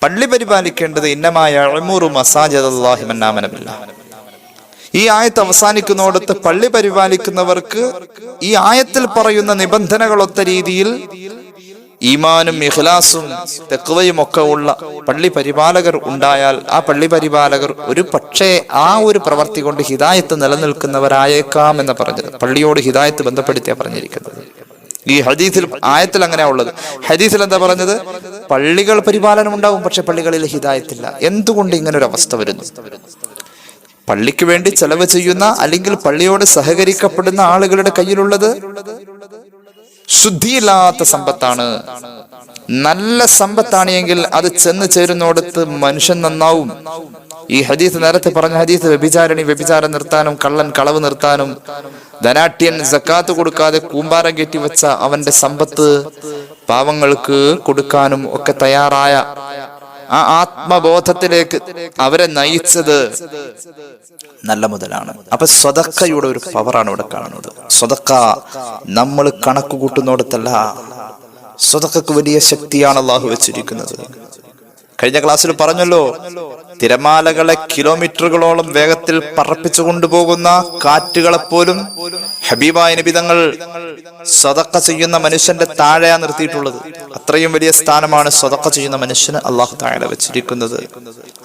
പള്ളി പരിപാലിക്കേണ്ടത് ഇന്നമാ യഅ്മുറു മസാജിദല്ലാഹി മൻ ആമന ബില്ലാഹ്. ഈ ആയത്ത് അവസാനിക്കുന്നിടത്ത് പള്ളി പരിപാലിക്കുന്നവർക്ക് ഈ ആയത്തിൽ പറയുന്ന നിബന്ധനകളൊത്ത രീതിയിൽ ഈമാനും ഇഖ്ലാസും തഖ്വയും ഒക്കെ ഉള്ള പള്ളി പരിപാലകർ ഉണ്ടായാൽ ആ പള്ളി പരിപാലകർ ഒരു പക്ഷേ ആ ഒരു പ്രവൃത്തി കൊണ്ട് ഹിദായത്ത് നിലനിൽക്കുന്നവരായേക്കാം എന്ന് പറഞ്ഞത്. പള്ളിയോട് ഹിദായത്ത് ബന്ധപ്പെടുത്തിയാ പറഞ്ഞിരിക്കുന്നത്. ഈ ഹദീസിൽ, ആയത്തിൽ അങ്ങനെയാ ഉള്ളത്. ഹദീസിൽ എന്താ പറഞ്ഞത്? പള്ളികൾ പരിപാലനം ഉണ്ടാവും, പക്ഷെ പള്ളികളിൽ ഹിദായത്തില്ല. എന്തുകൊണ്ട് ഇങ്ങനെ ഒരു അവസ്ഥ വരുന്നു? പള്ളിക്ക് വേണ്ടി ചെലവ് ചെയ്യുന്ന അല്ലെങ്കിൽ പള്ളിയോട് സഹകരിക്കപ്പെടുന്ന ആളുകളുടെ കയ്യിലുള്ളത് ശുദ്ധിയില്ലാത്ത സമ്പത്താണ്. നല്ല സമ്പത്താണ് എങ്കിൽ അത് ചെന്ന് ചേരുന്നിടത്ത് മനുഷ്യൻ നന്നാവും. ഈ ഹദീസ്, നേരത്തെ പറഞ്ഞ ഹദീസ്, വ്യഭിചാരിണി വ്യഭിചാരം നിർത്താനും കള്ളൻ കളവ് നിർത്താനും ധനാഢ്യൻ സക്കാത്ത് കൊടുക്കാതെ കൂമ്പാരം കയറ്റി വെച്ച അവന്റെ സമ്പത്ത് പാവങ്ങൾക്ക് കൊടുക്കാനും ഒക്കെ തയ്യാറായ ആ ആത്മബോധത്തിലേക്ക് അവരെ നയിച്ചത് നല്ല മുതലാണ്. അപ്പൊ സ്വതക്കയുടെ ഒരു പവറാണ് ഇവിടെ കാണുന്നത്. സ്വതക്ക നമ്മൾ കണക്ക് കൂട്ടുന്നിടത്തല്ല, സ്വതക്കക്ക് വലിയ ശക്തിയാണ് അള്ളാഹു വെച്ചിരിക്കുന്നത്. കഴിഞ്ഞ ക്ലാസ്സിൽ പറഞ്ഞല്ലോ, തിരമാലകളെ കിലോമീറ്ററുകളോളം വേഗത്തിൽ പറപ്പിച്ചു കൊണ്ടുപോകുന്ന കാറ്റുകളെപ്പോലും ഹബീബായ നബി തങ്ങൾ സ്വതക്ക ചെയ്യുന്ന മനുഷ്യന്റെ താഴെയാ നിർത്തിയിട്ടുള്ളത്. അത്രയും വലിയ സ്ഥാനമാണ് സ്വതക്ക ചെയ്യുന്ന മനുഷ്യന് അള്ളാഹു താഴെ വെച്ചിരിക്കുന്നത്,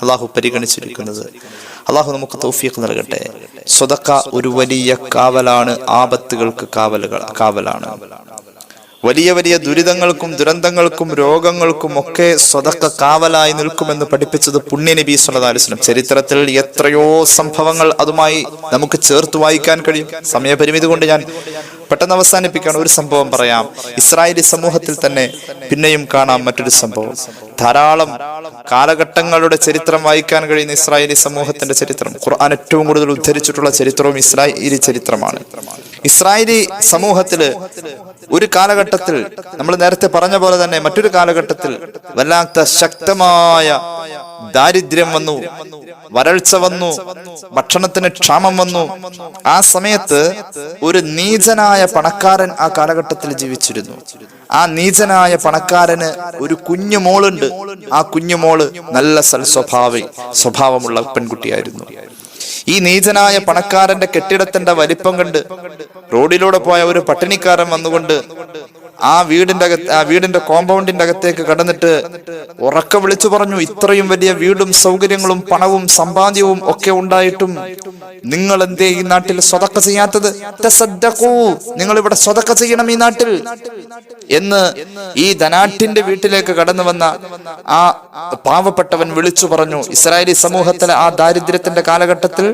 അള്ളാഹു പരിഗണിച്ചിരിക്കുന്നത്. അള്ളാഹു നമുക്ക് തൗഫീഖ് നൽകട്ടെ. സ്വതക്ക ഒരു വലിയ കാവലാണ്, ആപത്തുകൾക്ക് കാവലാണ്. വലിയ വലിയ ദുരിതങ്ങൾക്കും ദുരന്തങ്ങൾക്കും രോഗങ്ങൾക്കും ഒക്കെ സ്വതക്ക കാവലായി നിൽക്കുമെന്ന് പഠിപ്പിച്ചത് പുണ്യ നബി സല്ലല്ലാഹു അലൈഹി വസല്ലം. ചരിത്രത്തിൽ എത്രയോ സംഭവങ്ങൾ അതുമായി നമുക്ക് ചേർത്ത് വായിക്കാൻ കഴിയും. സമയപരിമിതി കൊണ്ട് ഞാൻ പെട്ടെന്ന് അവസാനിപ്പിക്കുകയാണ്. ഒരു സംഭവം പറയാം. ഇസ്രായേലി സമൂഹത്തിൽ തന്നെ പിന്നെയും കാണാം മറ്റൊരു സംഭവം. ധാരാളം കാലഘട്ടങ്ങളുടെ ചരിത്രം വായിക്കാൻ കഴിയുന്ന ഇസ്രായേലി സമൂഹത്തിന്റെ ചരിത്രം, ഖുർആൻ ഏറ്റവും കൂടുതൽ ഉദ്ധരിച്ചിട്ടുള്ള ചരിത്രവും ഇസ്രായേലി ചരിത്രമാണ്. ഇസ്രായേലി സമൂഹത്തില് ഒരു കാലഘട്ടത്തിൽ, നമ്മൾ നേരത്തെ പറഞ്ഞ പോലെ തന്നെ മറ്റൊരു കാലഘട്ടത്തിൽ വല്ലാത്ത ശക്തമായ ദാരിദ്ര്യം വന്നു, വരൾച്ച വന്നു, ഭക്ഷണത്തിന് ക്ഷാമം വന്നു. ആ സമയത്ത് ഒരു നീചനായ പണക്കാരൻ ആ കാലഘട്ടത്തിൽ ജീവിച്ചിരുന്നു. ആ നീചനായ പണക്കാരന് ഒരു കുഞ്ഞു മോളുണ്ട്. ആ കുഞ്ഞുമോള് നല്ല സ്വഭാവമുള്ള പെൺകുട്ടിയായിരുന്നു. ഈ നീചനായ പണക്കാരന്റെ കെട്ടിടത്തിന്റെ വലിപ്പം കണ്ട് റോഡിലൂടെ പോയ ഒരു പട്ടിണിക്കാരൻ വന്നുകൊണ്ട് ആ വീടിന്റെ കോമ്പൗണ്ടിന്റെ അകത്തേക്ക് കടന്നിട്ട് ഉറക്കെ വിളിച്ചു പറഞ്ഞു, ഇത്രയും വലിയ വീടും സൗകര്യങ്ങളും പണവും സമ്പാദ്യവും ഒക്കെ ഉണ്ടായിട്ടും നിങ്ങൾ എന്തേ ഈ നാട്ടിൽ സ്വതക്ക ചെയ്യാത്തത്? തസദ്ദഖൂ, നിങ്ങൾ ഇവിടെ സ്വതക്ക ചെയ്യണം ഈ നാട്ടിൽ എന്ന് ഈ ധനാഠ്യന്റെ വീട്ടിലേക്ക് കടന്നു വന്ന ആ പാവപ്പെട്ടവൻ വിളിച്ചു പറഞ്ഞു. ഇസ്രായേലി സമൂഹത്തിലെ ആ ദാരിദ്ര്യത്തിന്റെ കാലഘട്ടത്തിൽ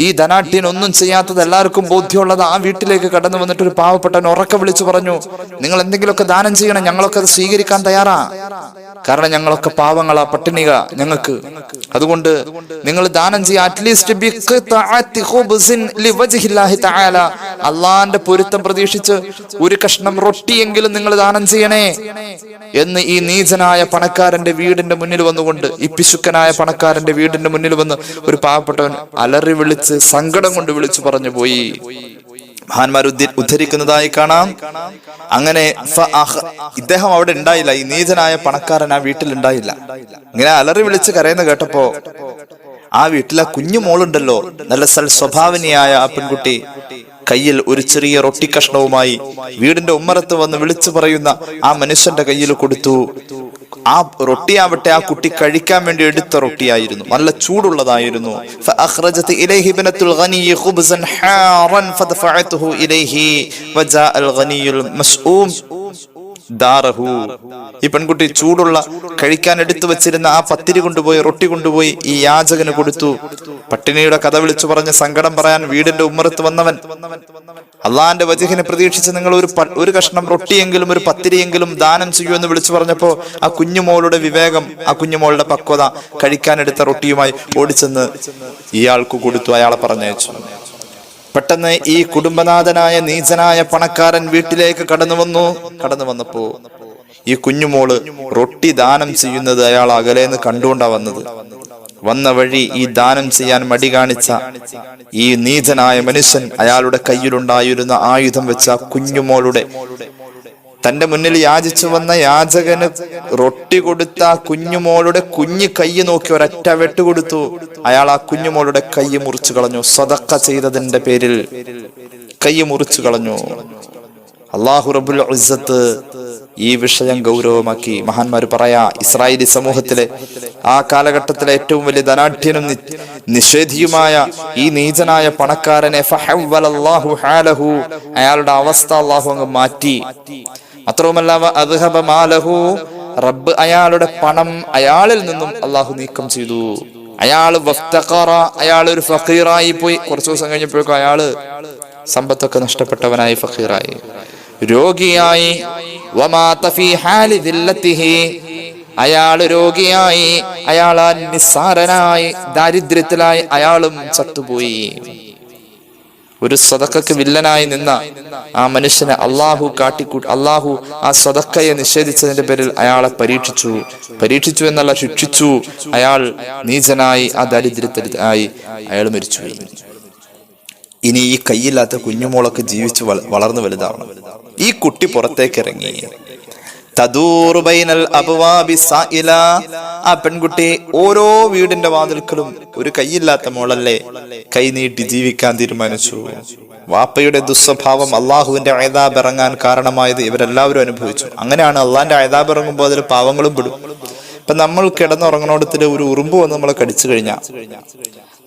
ഈ ധനാഠ്യൻ ഒന്നും ചെയ്യാത്തത് എല്ലാവർക്കും ബോധ്യമുള്ളത് ആ വീട്ടിലേക്ക് കടന്നു വന്നിട്ട് ഒരു പാവപ്പെട്ടവൻ ഉറക്കെ വിളിച്ചു പറഞ്ഞു, നിങ്ങൾ എന്തെങ്കിലുമൊക്കെ ദാനം ചെയ്യണം, ഞങ്ങളൊക്കെ അത് സ്വീകരിക്കാൻ തയ്യാറാ. കാരണം ഞങ്ങളൊക്കെ പാവങ്ങളാ, പട്ടിണിക ഞങ്ങൾക്ക്. അതുകൊണ്ട് നിങ്ങൾ ദാനം ചെയ്യുക. അറ്റ്ലീസ്റ്റ് അള്ളാന്റെ പൊരുത്തം പ്രതീക്ഷിച്ച് ഒരു കഷ്ണം റൊട്ടിയെങ്കിലും നിങ്ങൾ ദാനം ചെയ്യണേ എന്ന് ഈ നീചനായ പണക്കാരന്റെ വീടിന്റെ മുന്നിൽ വന്നുകൊണ്ട്, ഈ പിശുക്കനായ പണക്കാരന്റെ വീടിന്റെ മുന്നിൽ വന്ന് ഒരു പാവപ്പെട്ടവൻ അലറി വിളിച്ച് സങ്കടം കൊണ്ട് വിളിച്ചു പറഞ്ഞു പോയി. മഹാന്മാർ ഉദ്ധരിക്കുന്നതായി കാണാം. അങ്ങനെ ഇദ്ദേഹം അവിടെ ഉണ്ടായില്ല, ഈ നീചനായ പണക്കാരൻ ആ വീട്ടിൽ ഉണ്ടായില്ല. ഇങ്ങനെ അലറി വിളിച്ച് കരയുന്ന കേട്ടപ്പോ ആ വീട്ടിലെ കുഞ്ഞു മോളുണ്ടല്ലോ, നല്ല സ്വഭാവനിയായ ആ പെൺകുട്ടി കയ്യിൽ ഒരു ചെറിയ റൊട്ടി കഷ്ണവുമായി വീടിന്റെ ഉമ്മറത്ത് വന്ന് വിളിച്ചു പറയുന്ന ആ മനുഷ്യന്റെ കയ്യിൽ കൊടുത്തു. ആ റൊട്ടിയാവട്ടെ ആ കുട്ടി കഴിക്കാൻ വേണ്ടി എടുത്ത റൊട്ടിയായിരുന്നു, നല്ല ചൂടുള്ളതായിരുന്നു. ഈ പെൺകുട്ടി ചൂടുള്ള കഴിക്കാൻ എടുത്തു വെച്ചിരുന്ന ആ പത്തിരി കൊണ്ടുപോയി, റൊട്ടി കൊണ്ടുപോയി ഈ യാചകന് കൊടുത്തു. പട്ടിണിയുടെ കഥ വിളിച്ചു പറഞ്ഞ് സങ്കടം പറയാൻ വീടിന്റെ ഉമ്മറത്ത് വന്നവൻ അള്ളാന്റെ വജഹിനെ പ്രതീക്ഷിച്ച് നിങ്ങൾ ഒരു കഷ്ണം റൊട്ടിയെങ്കിലും ഒരു പത്തിരിയെങ്കിലും ദാനം ചെയ്യൂ എന്ന് വിളിച്ചു പറഞ്ഞപ്പോ ആ കുഞ്ഞുമോളുടെ വിവേകം, ആ കുഞ്ഞുമോളുടെ പക്വത കടിക്കാനെടുത്ത റൊട്ടിയുമായി ഓടിച്ചെന്ന് ഇയാൾക്ക് കൊടുത്തു, അയാളെ പറഞ്ഞയച്ചു. പെട്ടെന്ന് ഈ കുടുംബനാഥനായ നീചനായ പണക്കാരൻ വീട്ടിലേക്ക് കടന്നു വന്നപ്പോ ഈ കുഞ്ഞുമോള് റൊട്ടി ദാനം ചെയ്യുന്നത് അയാൾ അകലേന്ന് കണ്ടുകൊണ്ടാ വന്നത്. വന്ന വഴി ഈ ദാനം ചെയ്യാൻ മടി കാണിച്ച ഈ നീചനായ മനുഷ്യൻ അയാളുടെ കയ്യിലുണ്ടായിരുന്ന ആയുധം വെച്ച കുഞ്ഞുമോളുടെ, തന്റെ മുന്നിൽ യാചിച്ചു വന്ന യാചകന് റൊട്ടി കൊടുത്ത കുഞ്ഞുമോളുടെ കുഞ്ഞു കൈ നോക്കി ഒരൊറ്റ വെട്ടുകൊടുത്തു. അയാൾ ആ കുഞ്ഞുമോളുടെ കൈ മുറിച്ചു കളഞ്ഞു. സദഖ ചെയ്തതിന്റെ പേരിൽ കൈ മുറിച്ചു കളഞ്ഞു. അല്ലാഹു റബ്ബുൽ ഇസ്സത്ത് ഈ വിഷയം ഗൗരവമാക്കി. മഹാന്മാർ പറയാ, ഇസ്രായേലി സമൂഹത്തിലെ ആ കാലഘട്ടത്തിലെ ഏറ്റവും വലിയ ധനാഢ്യനും നിഷേധിയുമായ ഈ നീചനായ പണക്കാരനെ ഫഹവ്വലല്ലാഹു ഹാലഹു, അയാളുടെ അവസ്ഥ അല്ലാഹു അങ്ങ് മാറ്റി. മാത്രവുമല്ല അദ്ഹബ മാലഹു, റബ്ബ് അയാളുടെ പണം അയാളിൽ നിന്നും അല്ലാഹു നീക്കം ചെയ്തു. അയാള് വഫ്തഖറ, അയാൾ ഒരു ഫഖീറായി പോയി. കുറച്ചു ദിവസം കഴിഞ്ഞപ്പോഴേക്കും അയാള് സമ്പത്തൊക്കെ നഷ്ടപ്പെട്ടവനായി, ഫഖീറായി, രോഗിയായി. വമാത ഫീ ഹാലി ദില്ലതിഹി, അയാൾ രോഗിയായി, അയാൾ നിസ്സാരനായി, ദാരിദ്ര്യത്തിലായി അയാളും ചത്തുപോയി. ഒരു സദഖക്ക് വില്ലനായി നിന്ന ആ മനുഷ്യനെ അള്ളാഹു ആ സദഖയെ നിഷേധിച്ചതിന്റെ പേരിൽ അയാളെ പരീക്ഷിച്ചു എന്നല്ല, ശിക്ഷിച്ചു. അയാൾ നീചനായി, ആ ദരിദ്രത്തിലായി അയാൾ മരിച്ചുപോയി. ഇനി ഈ കൈയില്ലാത്ത കുഞ്ഞുമോളൊക്കെ ജീവിച്ച് വളർന്നു വലുതാവണം. ഈ കുട്ടി പുറത്തേക്ക് ഇറങ്ങി. ആ പെൺകുട്ടി ഓരോ വീടിന്റെ വാതിൽക്കലും ഒരു കൈയില്ലാത്ത മോളല്ലേ, കൈ നീട്ടി ജീവിക്കാൻ തീരുമാനിച്ചു. വാപ്പയുടെ ദുസ്വഭാവം, അള്ളാഹുവിന്റെ അയദാബ് ഇറങ്ങാൻ കാരണമായത് ഇവരെല്ലാവരും അനുഭവിച്ചു. അങ്ങനെയാണ് അള്ളാന്റെ അയദാബ് ഇറങ്ങുമ്പോൾ അതിൽ പാവങ്ങളും പെടും. ഇപ്പൊ നമ്മൾ കിടന്നുറങ്ങണോടത്തിൽ ഒരു ഉറുമ്പ് വന്ന് നമ്മളെ കടിച്ചു കഴിഞ്ഞാൽ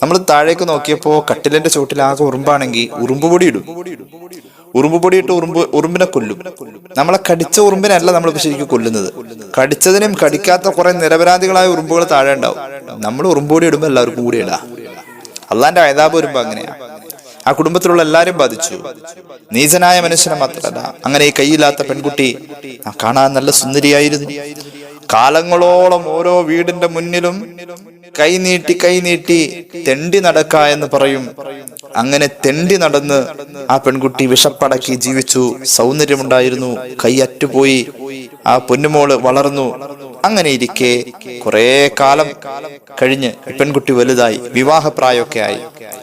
നമ്മൾ താഴേക്ക് നോക്കിയപ്പോ കട്ടിലിന്റെ ചുവട്ടിലാകെ ഉറുമ്പാണെങ്കിൽ ഉറുമ്പ് പൊടി ഇടും. ഉറുമ്പ് പൊടിയിട്ട് ഉറുമ്പിനെ കൊല്ലും. നമ്മളെ കടിച്ച ഉറുമ്പിനല്ല നമ്മൾ ശരിക്കും കൊല്ലുന്നത്. കടിച്ചതിനും കടിക്കാത്ത കുറെ നിരപരാധികളായ ഉറുമ്പുകൾ താഴെ ഉണ്ടാവും. നമ്മൾ ഉറുമ്പ് പൊടി ഇടുമ്പോ എല്ലാവർക്കും കൂടി ഇടാം. അള്ളാന്റെ അയദാബ് വരുമ്പോ അങ്ങനെയാ. ആ കുടുംബത്തിലുള്ള എല്ലാരും ബാധിച്ചു, നീചനായ മനുഷ്യനെ മാത്രമല്ല. അങ്ങനെ ഈ കൈയില്ലാത്ത പെൺകുട്ടി കാണാൻ നല്ല സുന്ദരിയായിരുന്നു. കാലങ്ങളോളം ഓരോ വീടിന്റെ മുന്നിലും കൈ നീട്ടി തെണ്ടി നടക്ക എന്ന് പറയും. അങ്ങനെ തെണ്ടി നടന്ന് ആ പെൺകുട്ടി വിഷപ്പടക്കി ജീവിച്ചു. സൗന്ദര്യമുണ്ടായിരുന്നു, കൈ അറ്റുപോയി. ആ പൊന്നുമോള് വളർന്നു. അങ്ങനെ ഇരിക്കെ കുറെ കാലം കഴിഞ്ഞ് പെൺകുട്ടി വലുതായി, വിവാഹപ്രായമൊക്കെ ആയി.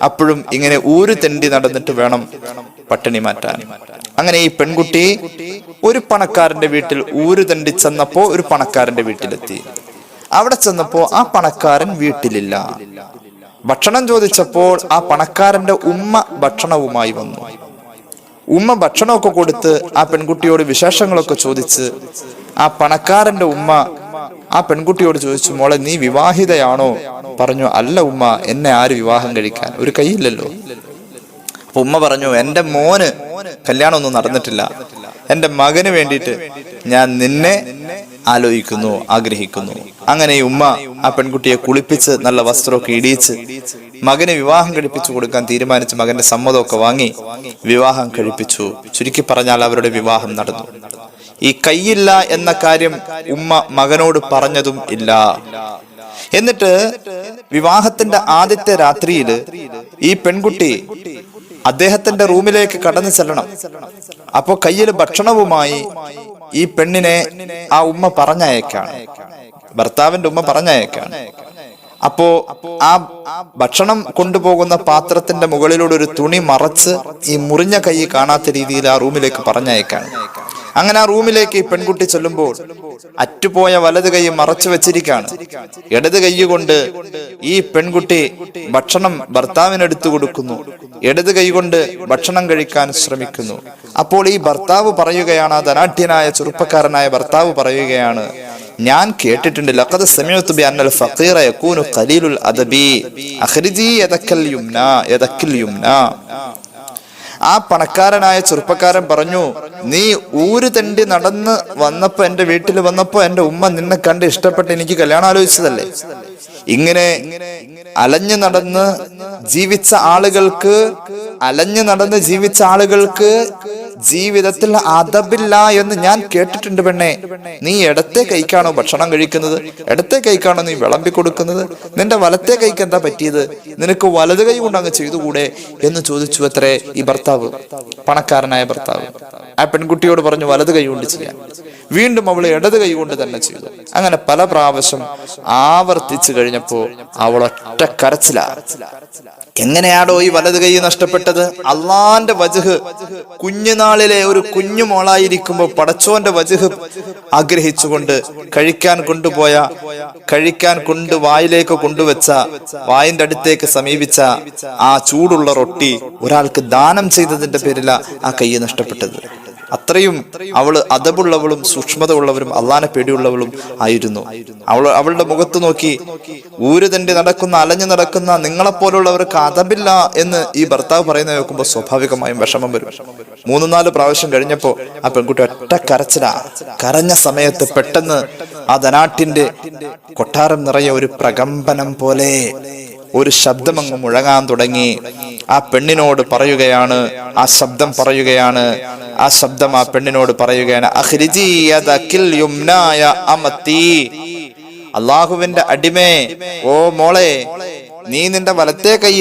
അപ്പോഴും ഇങ്ങനെ ഊര് തെണ്ടി നടന്നിട്ട് വേണം പട്ടിണി മാറ്റാൻ. അങ്ങനെ ഈ പെൺകുട്ടി ഒരു പണക്കാരന്റെ വീട്ടിൽ ഊര് തെണ്ടി ചെന്നപ്പോ ഒരു പണക്കാരന്റെ വീട്ടിലെത്തി. അവിടെ ചെന്നപ്പോ ആ പണക്കാരൻ വീട്ടിലില്ല. ഭക്ഷണം ചോദിച്ചപ്പോൾ ആ പണക്കാരന്റെ ഉമ്മ ഭക്ഷണവുമായി വന്നു. ഉമ്മ ഭക്ഷണമൊക്കെ കൊടുത്ത് ആ പെൺകുട്ടിയോട് വിശേഷങ്ങളൊക്കെ ചോദിച്ച് ആ പണക്കാരന്റെ ഉമ്മ ആ പെൺകുട്ടിയോട് ചോദിച്ചു, മോളെ നീ വിവാഹിതയാണോ? പറഞ്ഞു, അല്ല ഉമ്മ, എന്നെ ആര് വിവാഹം കഴിക്കാൻ, ഒരു കൈയില്ലല്ലോ. അപ്പൊ ഉമ്മ പറഞ്ഞു, എന്റെ മോന് കല്യാണമൊന്നും നടന്നിട്ടില്ല, എന്റെ മകന് വേണ്ടിയിട്ട് ഞാൻ നിന്നെ ആലോചിക്കുന്നു, ആഗ്രഹിക്കുന്നു. അങ്ങനെ ഈ ഉമ്മ ആ പെൺകുട്ടിയെ കുളിപ്പിച്ച് നല്ല വസ്ത്രമൊക്കെ ഇടിയിച്ച് മകന് വിവാഹം കഴിപ്പിച്ചു കൊടുക്കാൻ തീരുമാനിച്ച് മകന്റെ സമ്മതമൊക്കെ വാങ്ങി വിവാഹം കഴിപ്പിച്ചു. ചുരുക്കി പറഞ്ഞാൽ അവരുടെ വിവാഹം നടന്നു. ഈ കൈയില്ല എന്ന കാര്യം ഉമ്മ മകനോട് പറഞ്ഞതും ഇല്ല. എന്നിട്ട് വിവാഹത്തിന്റെ ആദ്യത്തെ രാത്രിയിൽ ഈ പെൺകുട്ടി അദ്ദേഹത്തിന്റെ റൂമിലേക്ക് കടന്നു ചെല്ലണം. അപ്പോ കയ്യിൽ ഭക്ഷണവുമായി ഈ പെണ്ണിനെ ആ ഉമ്മ പറഞ്ഞയക്കാണ്, ഭർത്താവിന്റെ ഉമ്മ പറഞ്ഞയക്കാണ്. അപ്പോ ആ ഭക്ഷണം കൊണ്ടുപോകുന്ന പാത്രത്തിന്റെ മുകളിലൂടെ ഒരു തുണി മറച്ച് ഈ മുറിഞ്ഞ കൈ കാണാത്ത രീതിയിൽ ആ റൂമിലേക്ക് പറഞ്ഞയക്കാണ്. അങ്ങനെ ആ റൂമിലേക്ക് ഈ പെൺകുട്ടി ചെല്ലുമ്പോൾ അറ്റുപോയ വലത് കൈ മറച്ചു വെച്ചിരിക്കുകയാണ്. ഇടത് കൈ കൊണ്ട് ഈ പെൺകുട്ടി ഭക്ഷണം ഭർത്താവിനെടുത്തു കൊടുക്കുന്നു. ഇടത് കൈ കൊണ്ട് ഭക്ഷണം കഴിക്കാൻ ശ്രമിക്കുന്നു. അപ്പോൾ ഈ ഭർത്താവ് പറയുകയാണ്, ആ ധനാഢ്യനായ ചെറുപ്പക്കാരനായ ഭർത്താവ് പറയുകയാണ്, ഞാൻ കേട്ടിട്ടുണ്ട്, ലഖദ് സമിഅതു ബിഅന്നൽ ഫഖീറ യകൂനു ഖലീലുൽ അദബി അഖ്രിജി യദക്കൽ യുംനാ. ആ പണക്കാരനായ ചെറുപ്പക്കാരൻ പറഞ്ഞു, നീ ഊര് തെണ്ടി നടന്ന് വന്നപ്പോ, എന്റെ വീട്ടിൽ വന്നപ്പോ എന്റെ ഉമ്മ നിന്നെ കണ്ട് ഇഷ്ടപ്പെട്ട് എനിക്ക് കല്യാണം ആലോചിച്ചതല്ലേ. ഇങ്ങനെ അലഞ്ഞു നടന്ന് ജീവിച്ച ആളുകൾക്ക് ജീവിതത്തിൽ അതബില്ല എന്ന് ഞാൻ കേട്ടിട്ടുണ്ട്. പെണ്ണെ, നീ ഇടത്തെ കൈക്കാണോ ഭക്ഷണം കഴിക്കുന്നത്? ഇടത്തെ കൈക്കാണോ നീ വിളമ്പി കൊടുക്കുന്നത്? നിന്റെ വലത്തെ കൈക്ക് എന്താ പറ്റിയത്? നിനക്ക് വലത് കൈ കൊണ്ട് അങ്ങ് ചെയ്തുകൂടെ എന്ന് ചോദിച്ചു അത്രേ ഈ ഭർത്താവ്, പണക്കാരനായ ഭർത്താവ്. ആ പെൺകുട്ടിയോട് പറഞ്ഞു വലത് കൈ കൊണ്ട് ചെയ്യാൻ. വീണ്ടും അവൾ ഇടത് കൈ കൊണ്ട് തന്നെ ചെയ്തു. അങ്ങനെ പല പ്രാവശ്യം ആവർത്തിച്ചു കഴിഞ്ഞപ്പോ അവൾ ഒറ്റ കരച്ചില. എങ്ങനെയാണോ ഈ വലത് കൈ നഷ്ടപ്പെട്ടത്? അള്ളാന്റെ വജ്ഹ് കുഞ്ഞുനാളിലെ ഒരു കുഞ്ഞു മോളായിരിക്കുമ്പോ പടച്ചോന്റെ വജ്ഹ് ആഗ്രഹിച്ചുകൊണ്ട് കഴിക്കാൻ കൊണ്ട് വായിലേക്ക് കൊണ്ടുവച്ച, വായിന്റെ അടുത്തേക്ക് സമീപിച്ച ആ ചൂടുള്ള റൊട്ടി ഒരാൾക്ക് ദാനം ചെയ്തതിന്റെ പേരില ആ കൈ നഷ്ടപ്പെട്ടത്. അത്രയും അവള് അതബുള്ളവളും സൂക്ഷ്മത ഉള്ളവരും അള്ളാനെ പേടിയുള്ളവളും ആയിരുന്നു. അവളുടെ മുഖത്ത് നോക്കി ഊര് തന്നെ അലഞ്ഞു നടക്കുന്ന നിങ്ങളെപ്പോലുള്ളവർക്ക് അതബില്ല എന്ന് ഈ ഭർത്താവ് പറയുന്ന കേൾക്കുമ്പോൾ സ്വാഭാവികമായും വിഷമം വരും. 3-4 പ്രാവശ്യം കഴിഞ്ഞപ്പോ ആ പെൺകുട്ടി ഒറ്റ കരഞ്ഞ സമയത്ത് പെട്ടെന്ന് ആ ധനാട്ടിന്റെ കൊട്ടാരം നിറയെ ഒരു പ്രകമ്പനം പോലെ ഒരു ശബ്ദം അങ്ങ് മുഴങ്ങാൻ തുടങ്ങി. ആ പെണ്ണിനോട് പറയുകയാണ്, ആ ശബ്ദം ആ പെണ്ണിനോട് പറയുകയാണ്, അഖ്രിജി യദകിൽ യുംനായ അമതി, അല്ലാഹുവിന്റെ അടിമേ, ഓ മോളെ, നീ നിന്റെ വലത്തെ കൈ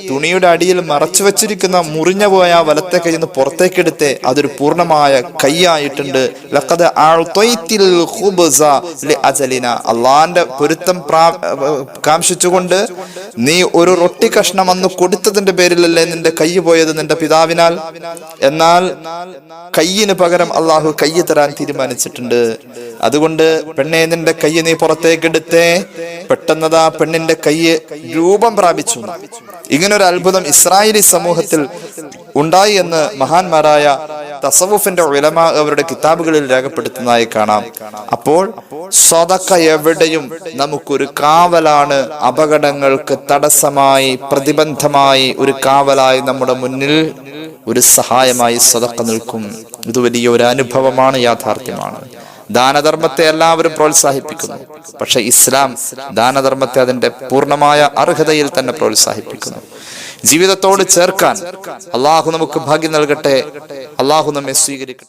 തുണിയുടെ അടിയിൽ മറച്ചു വെച്ചിരിക്കുന്ന മുറിഞ്ഞു പോയ വലത്തെ കൈ നിന്ന് പുറത്തേക്കെടുത്തേ, അതൊരു പൂർണ്ണമായ കൈയായിട്ടുണ്ട്. ലഖദ് അഅ്തൈതിൽ ഖുബ്സ ലിഅജലിന, അള്ളാന്റെ പൊരുത്തം കാംക്ഷിച്ചുകൊണ്ട് നീ ഒരു റൊട്ടി കഷ്ണം അന്ന് കൊടുത്തതിന്റെ പേരിലല്ലേ നിന്റെ കൈ പോയത് നിന്റെ പിതാവിനാൽ. എന്നാൽ കയ്യിന് പകരം അള്ളാഹു കൈ തരാൻ തീരുമാനിച്ചിട്ടുണ്ട്. അതുകൊണ്ട് പെണ്ണെ, നിന്റെ കൈ നീ പുറത്തേക്കെടുത്തേ. പെട്ടെന്നതാ പെണ്ണിന്റെ കൈ രൂപം പ്രാപിച്ചു. ഇങ്ങനൊരു അത്ഭുതം ഇസ്രായേലി സമൂഹത്തിൽ ഉണ്ടായി എന്ന് മഹാന്മാരായ തസവുഫിന്റെ ഉലമാ അവരുടെ കിതാബുകളിൽ രേഖപ്പെടുത്തുന്നതായി കാണാം. അപ്പോൾ സദഖ എവിടെയും നമുക്കൊരു കാവലാണ്, അപകടങ്ങൾക്ക് തടസ്സമായി, പ്രതിബന്ധമായി, ഒരു കാവലായി നമ്മുടെ മുന്നിൽ ഒരു സഹായമായി സദഖ നിൽക്കും. ഇത് വലിയ ഒരു അനുഭവമാണ്, യാഥാർത്ഥ്യമാണ്. ദാനധർമ്മത്തെ എല്ലാവരും പ്രോത്സാഹിപ്പിക്കുന്നു. പക്ഷെ ഇസ്ലാം ദാനധർമ്മത്തെ അതിന്റെ പൂർണ്ണമായ അർഹതയിൽ തന്നെ പ്രോത്സാഹിപ്പിക്കുന്നു. ജീവിതത്തോട് ചേർക്കാൻ അള്ളാഹു നമുക്ക് ഭാഗ്യം നൽകട്ടെ. അള്ളാഹു നമ്മെ സ്വീകരിക്കട്ടെ.